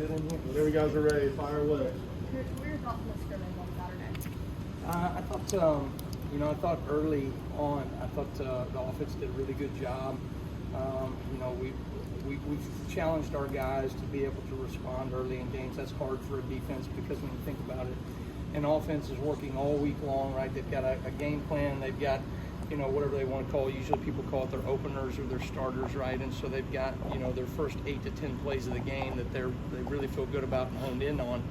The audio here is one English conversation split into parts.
good in here? Whenever you guys are ready, fire away. What were your thoughts on the scrimmage on Saturday? I thought early on, the offense did a really good job. We've challenged our guys to be able to respond early in games. That's hard for a defense because when you think about it, an offense is working all week long, right? They've got a game plan. They've got, whatever they want to call it. Usually people call it their openers or their starters, right? And so they've got, their first 8 to 10 plays of the game that they really feel good about and honed in on.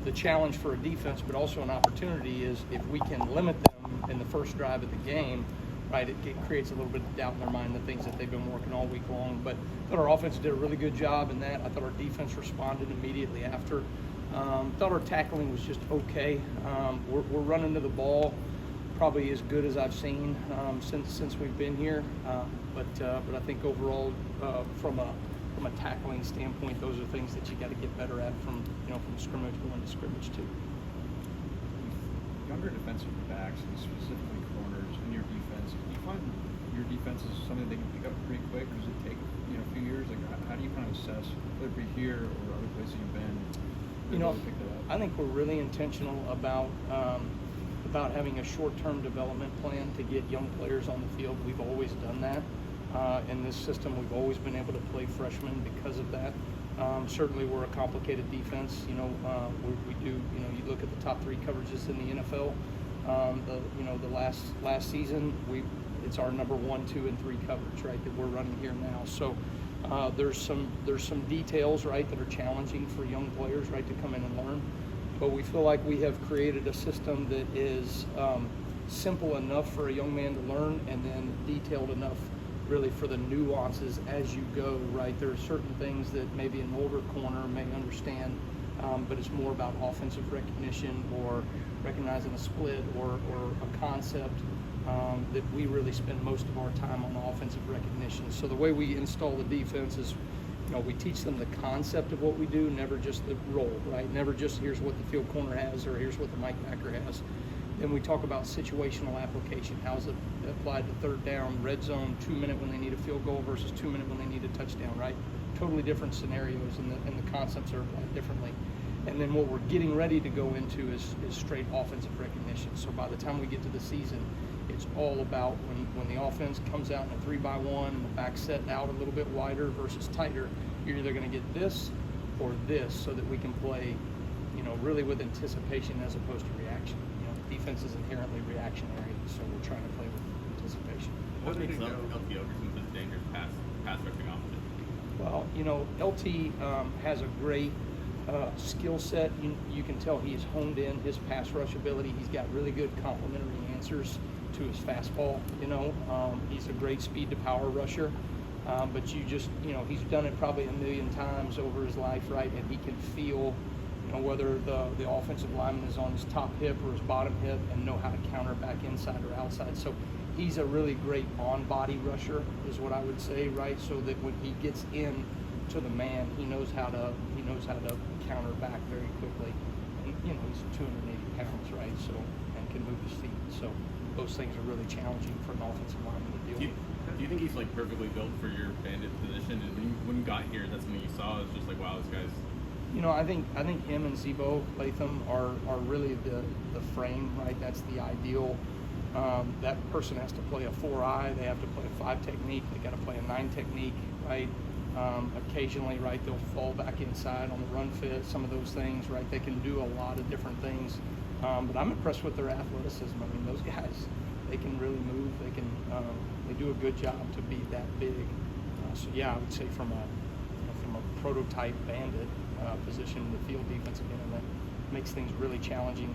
The challenge for a defense, but also an opportunity, is if we can limit them in the first drive of the game, right, it creates a little bit of doubt in their mind, the things that they've been working all week long. But I thought our offense did a really good job in that. I thought our defense responded immediately after. Thought our tackling was just okay. We're running to the ball probably as good as I've seen since we've been here. But I think overall, from a tackling standpoint, those are things that you got to get better at from scrimmage going to scrimmage too. Younger defensive backs, and specifically corners, in your defense, do you find your defense is something they can pick up pretty quick, or does it take a few years? Like, how do you kind of assess, whether it be here or other places you've been, pick that up? I think we're really intentional about having a short-term development plan to get young players on the field. We've always done that. In this system, we've always been able to play freshmen because of that. Certainly, we're a complicated defense. We do. You look at the top 3 coverages in the NFL. The last season, it's our number 1, 2, and 3 coverage, right, that we're running here now. So there's some details, right, that are challenging for young players, right, to come in and learn. But we feel like we have created a system that is simple enough for a young man to learn, and then detailed enough really for the nuances as you go, right? There are certain things that maybe an older corner may understand, but it's more about offensive recognition or recognizing a split or a concept that we really spend most of our time on offensive recognition. So the way we install the defense is, we teach them the concept of what we do, never just the role, right? Never just here's what the field corner has or here's what the Mike backer has. Then we talk about situational application. How's it applied to third down, red zone, 2 minute when they need a field goal versus 2 minute when they need a touchdown, right? Totally different scenarios, and the concepts are applied differently. And then what we're getting ready to go into is straight offensive recognition. So by the time we get to the season, it's all about when the offense comes out in a 3-by-1 and the back set out a little bit wider versus tighter, you're either going to get this or this, so that we can play, really with anticipation as opposed to reaction. Defense is inherently reactionary, so we're trying to play with anticipation. What makes LT Overton such a dangerous pass rushing offense? Well, LT has a great skill set. You can tell he's honed in his pass rush ability. He's got really good complementary answers to his fastball. He's a great speed to power rusher. But he's done it probably a million times over his life, right? And he can feel whether the offensive lineman is on his top hip or his bottom hip, and know how to counter back inside or outside. So he's a really great on-body rusher, is what I would say, right? So that when he gets in to the man, he knows how to counter back very quickly. And he's 280 pounds, right? So, and can move his feet. So those things are really challenging for an offensive lineman to deal with. Do you think he's perfectly built for your bandit position? And when you got here, that's something you saw. It's just wow, this guy's. I think him and Zebo Latham are really the frame, right? That's the ideal. That person has to play a 4-eye. They have to play a 5 technique. They got to play a 9 technique, right? Occasionally, right, they'll fall back inside on the run fit. Some of those things, right? They can do a lot of different things. But I'm impressed with their athleticism. I mean, those guys, they can really move. They do a good job to be that big. So yeah, I would say from a prototype bandit position in the field defensive end, that makes things really challenging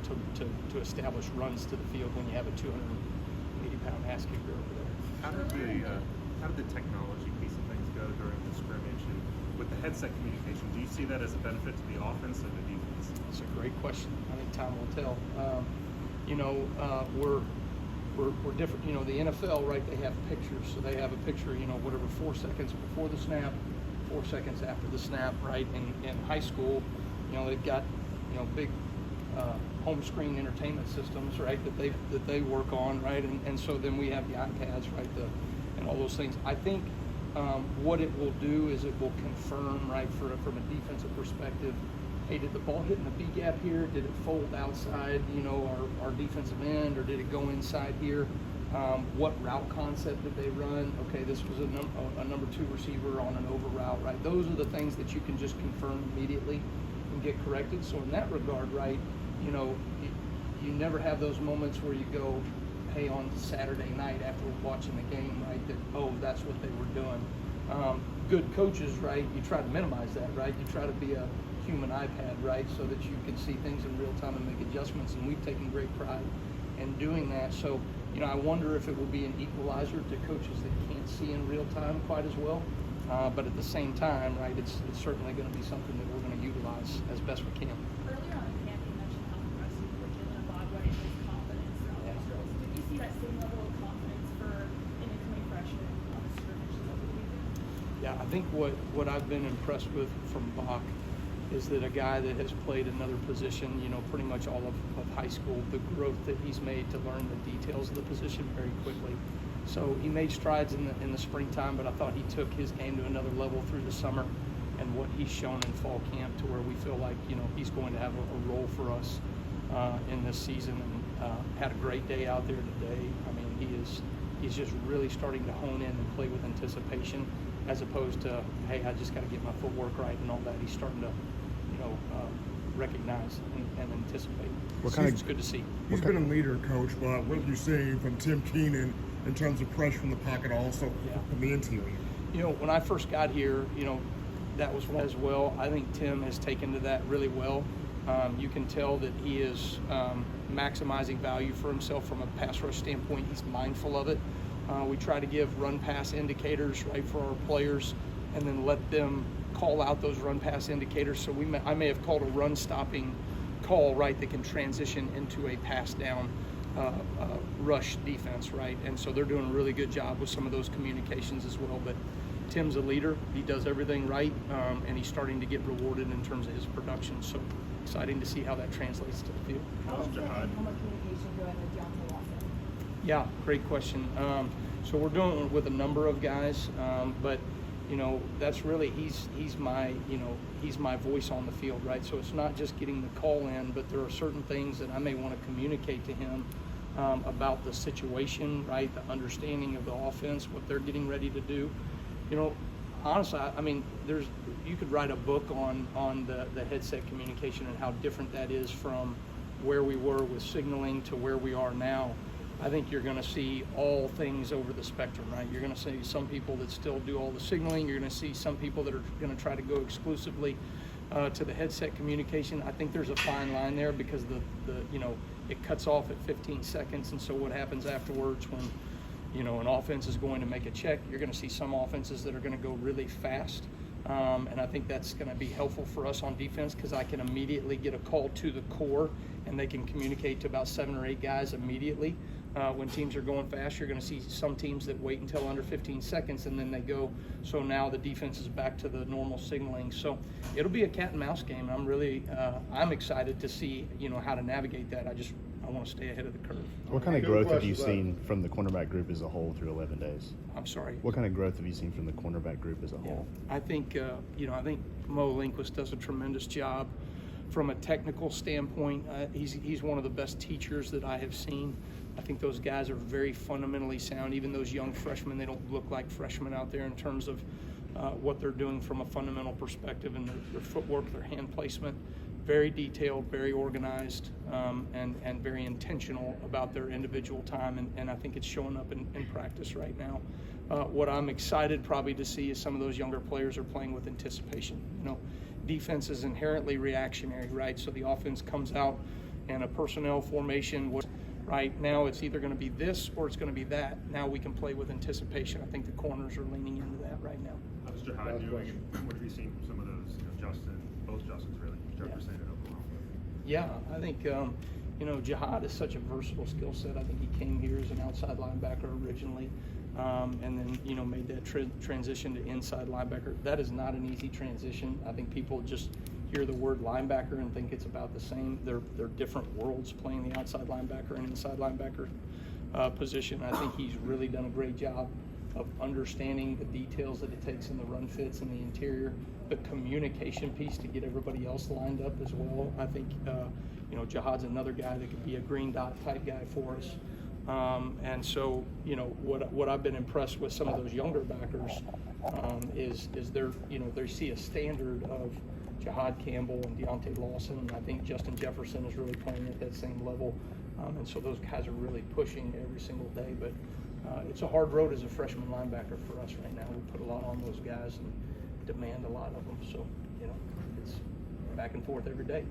to establish runs to the field when you have a 280-pound ass kicker over there. How did the technology piece of things go during the scrimmage, and with the headset communication? Do you see that as a benefit to the offense and the defense? That's a great question. I think time will tell. We're different. The NFL, right? They have pictures, so they have a picture. 4 seconds before the snap, 4 seconds after the snap, right? In high school, they've got big home screen entertainment systems, right? That they work on, right? And so then we have the iPads, right? And all those things. I think What it will do is it will confirm, right, from a defensive perspective, hey, did the ball hit in the B gap here? Did it fold outside, our defensive end, or did it go inside here? What route concept did they run? Okay, this was a number 2 receiver on an over route, right? Those are the things that you can just confirm immediately and get corrected. So in that regard, right, you never have those moments where you go, hey, on Saturday night after watching the game, right, that, oh, that's what they were doing. Good coaches, right, you try to minimize that, right? You try to be a human iPad, right, so that you can see things in real time and make adjustments, and we've taken great pride in doing that. So, I wonder if it will be an equalizer to coaches that can't see in real time quite as well. But at the same time, right, it's certainly going to be something that we're going to utilize as best we can. Earlier on in camp, you mentioned how impressed you were with Jalen Bogway and his confidence throughout those drills. Did you see that same level of confidence for an incoming freshman on the scrimmages over the weekend? Yeah, I think what I've been impressed with from Bach is that a guy that has played another position, pretty much all of high school, the growth that he's made to learn the details of the position very quickly. So he made strides in the springtime, but I thought he took his game to another level through the summer, and what he's shown in fall camp to where we feel like, he's going to have a role for us in this season, and had a great day out there today. I mean, he's just really starting to hone in and play with anticipation, as opposed to, hey, I just got to get my footwork right and all that. He's starting to, recognize and anticipate. It's good to see. He's been a leader, Coach, but what have you seen from Tim Keenan in terms of pressure from the pocket, also from the interior? When I first got here, that was one as well. I think Tim has taken to that really well. You can tell that he is maximizing value for himself from a pass rush standpoint. He's mindful of it. We try to give run-pass indicators, right, for our players, and then let them call out those run-pass indicators. So I may have called a run-stopping call, right, that can transition into a pass-down rush defense, right? And so they're doing a really good job with some of those communications as well. But Tim's a leader. He does everything right, and he's starting to get rewarded in terms of his production. So exciting to see how that translates to the field. How's the communication going with Deontay Lawson? Yeah, great question. So we're doing it with a number of guys, but that's really he's my voice on the field, right? So it's not just getting the call in, but there are certain things that I may want to communicate to him about the situation, right? The understanding of the offense, what they're getting ready to do. Honestly, I mean, you could write a book on the headset communication and how different that is from where we were with signaling to where we are now. I think you're going to see all things over the spectrum, right? You're going to see some people that still do all the signaling. You're going to see some people that are going to try to go exclusively to the headset communication. I think there's a fine line there because it cuts off at 15 seconds, and so what happens afterwards when an offense is going to make a check, you're going to see some offenses that are going to go really fast. And I think that's going to be helpful for us on defense because I can immediately get a call to the core and they can communicate to about 7 or 8 guys immediately. When teams are going fast, you're going to see some teams that wait until under 15 seconds and then they go. So now the defense is back to the normal signaling. So it'll be a cat and mouse game. I'm really, I'm excited to see, how to navigate that. I want to stay ahead of the curve. What kind of growth have you seen from the cornerback group as a whole through 11 days? I'm sorry. What kind of growth have you seen from the cornerback group as a whole? I think, I think Mo Lindquist does a tremendous job from a technical standpoint. He's one of the best teachers that I have seen. I think those guys are very fundamentally sound. Even those young freshmen, they don't look like freshmen out there in terms of what they're doing from a fundamental perspective and their footwork, their hand placement. Very detailed, very organized, and very intentional about their individual time, and I think it's showing up in practice right now. What I'm excited probably to see is some of those younger players are playing with anticipation. Defense is inherently reactionary, right? So the offense comes out in a personnel formation. Right now it's either going to be this or it's going to be that. Now we can play with anticipation. I think the corners are leaning into that right now. How's Jihad doing, and what have you seen from some of those, both Justins really, Jefferson and Oklahoma? Yeah, I think, Jihad is such a versatile skill set. I think he came here as an outside linebacker originally, and then, made that transition to inside linebacker. That is not an easy transition. I think people just hear the word linebacker and think it's about the same. They're different worlds playing the outside linebacker and inside linebacker position. I think he's really done a great job of understanding the details that it takes in the run fits in the interior, the communication piece to get everybody else lined up as well. I think, you know, Jihad's another guy that could be a green dot type guy for us. And so, you know, what I've been impressed with some of those younger backers is they're, you know, they see a standard of Jihad Campbell and Deontay Lawson, and I think Justin Jefferson is really playing at that same level. And so those guys are really pushing every single day. But it's a hard road as a freshman linebacker for us right now. We put a lot on those guys and demand a lot of them. So, you know, it's back and forth every day.